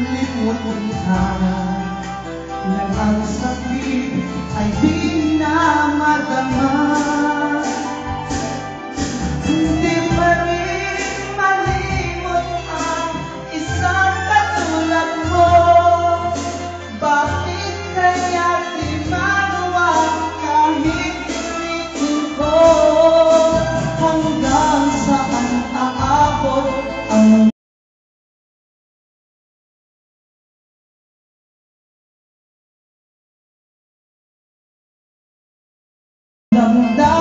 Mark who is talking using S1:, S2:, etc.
S1: limutin ka nang ang sakit ay di na madama. Hindi pa rin malimot ang isang katulad mo. Bakit kaya di magawa kahit pilitin ko? Hanggang saan aabot ang damdamin?